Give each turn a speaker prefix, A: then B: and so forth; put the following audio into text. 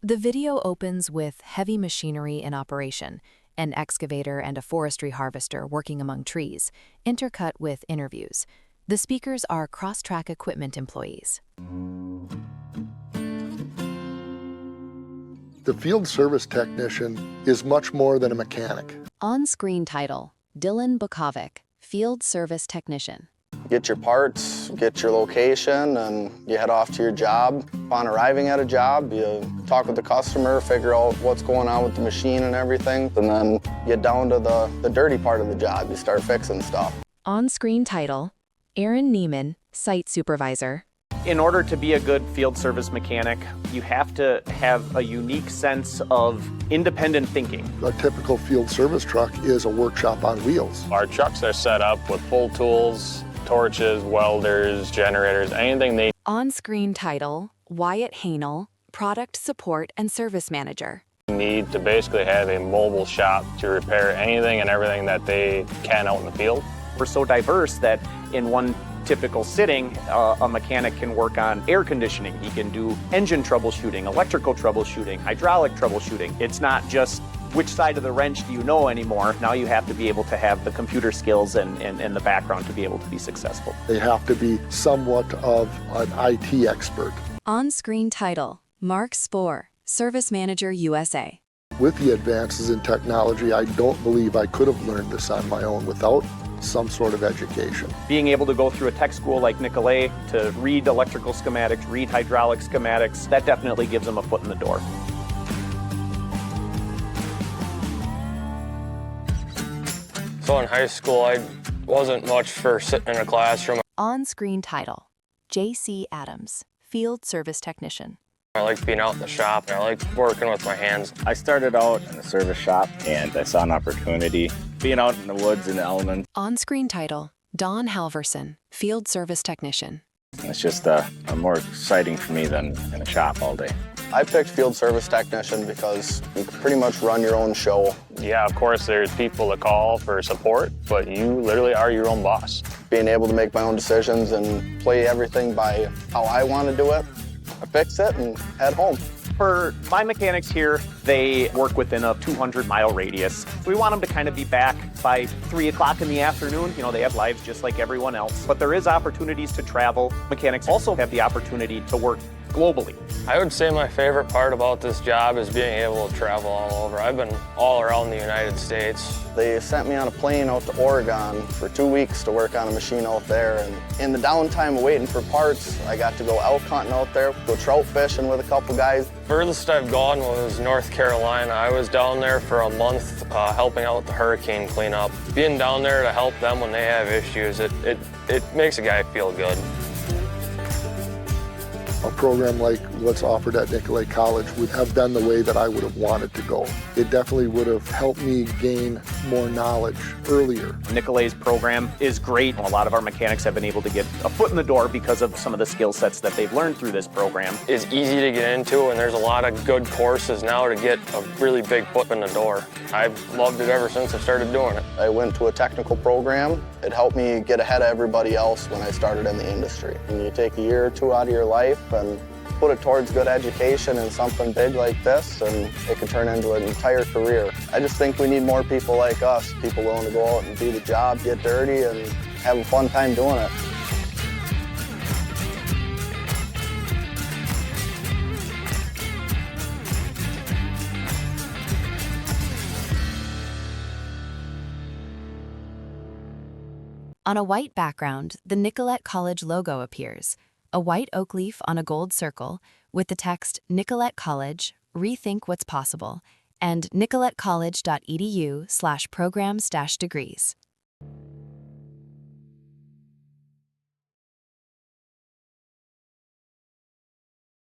A: The video opens with heavy machinery in operation, an excavator and a forestry harvester working among trees, intercut with interviews. The speakers are Cross-Track Equipment employees.
B: The field service technician is much more than a mechanic.
A: On-screen title, Dylan Bukovic, Field Service Technician.
C: Get your parts, get your location, and you head off to your job. Upon arriving at a job, you talk with the customer, figure out what's going on with the machine and everything, and then get down to the dirty part of the job. You start fixing stuff.
A: On-screen title, Aaron Neiman, Site Supervisor.
D: In order to be a good field service mechanic, you have to have a unique sense of independent thinking.
B: A typical field service truck is a workshop on wheels.
E: Our trucks are set up with full tools, torches, welders, generators, anything they
A: On-screen title, Wyatt Hanel, Product Support and Service Manager.
E: need to basically have a mobile shop to repair anything and everything that they can out in the field.
D: We're so diverse that in one typical sitting, a mechanic can work on air conditioning. He can do engine troubleshooting, electrical troubleshooting, hydraulic troubleshooting. It's not just which side of the wrench do you know anymore. Now you have to be able to have the computer skills and the background to be able to be successful.
B: They have to be somewhat of an IT expert.
A: On-screen title, Mark Spohr, Service Manager USA.
B: With the advances in technology, I don't believe I could have learned this on my own without some sort of education.
D: Being able to go through a tech school like Nicolet to read electrical schematics, read hydraulic schematics, that definitely gives them a foot in the door.
F: So in high school, I wasn't much for sitting in a classroom.
A: On-screen title, J.C. Adams, Field Service Technician.
F: I like being out in the shop, and I like working with my hands.
G: I started out in the service shop, and I saw an opportunity being out in the woods in the elements.
A: On-screen title, Don Halverson, Field Service Technician.
G: It's just more exciting for me than in a shop all day.
C: I picked field service technician because you can pretty much run your own show.
E: Yeah, of course, there's people to call for support, but you literally are your own boss.
C: Being able to make my own decisions and play everything by how I want to do it, I fix it and head home.
D: For my mechanics here, they work within a 200-mile radius. We want them to kind of be back by 3 o'clock in the afternoon. You know, they have lives just like everyone else. But there is opportunities to travel. Mechanics also have the opportunity to work globally.
F: I would say my favorite part about this job is being able to travel all over. I've been all around the United States.
C: They sent me on a plane out to Oregon for 2 weeks to work on a machine out there. And in the downtime of waiting for parts, I got to go elk hunting out there, go trout fishing with a couple guys.
F: Furthest I've gone was North Carolina. I was down there for a month helping out with the hurricane cleanup. Being down there to help them when they have issues, it makes a guy feel good.
B: A program like what's offered at Nicolet College would have been the way that I would have wanted to go. It definitely would have helped me gain more knowledge earlier.
D: Nicolet's program is great. A lot of our mechanics have been able to get a foot in the door because of some of the skill sets that they've learned through this program.
F: It's easy to get into, and there's a lot of good courses now to get a really big foot in the door. I've loved it ever since I started doing it.
C: I went to a technical program. It helped me get ahead of everybody else when I started in the industry. And you take a year or two out of your life and put it towards good education and something big like this, and it could turn into an entire career. I just think we need more people like us, people willing to go out and do the job, get dirty, and have a fun time doing it.
A: On a white background, the Nicolet College logo appears, a white oak leaf on a gold circle with the text Nicolet College, Rethink What's Possible, and nicoletcollege.edu/programs-degrees.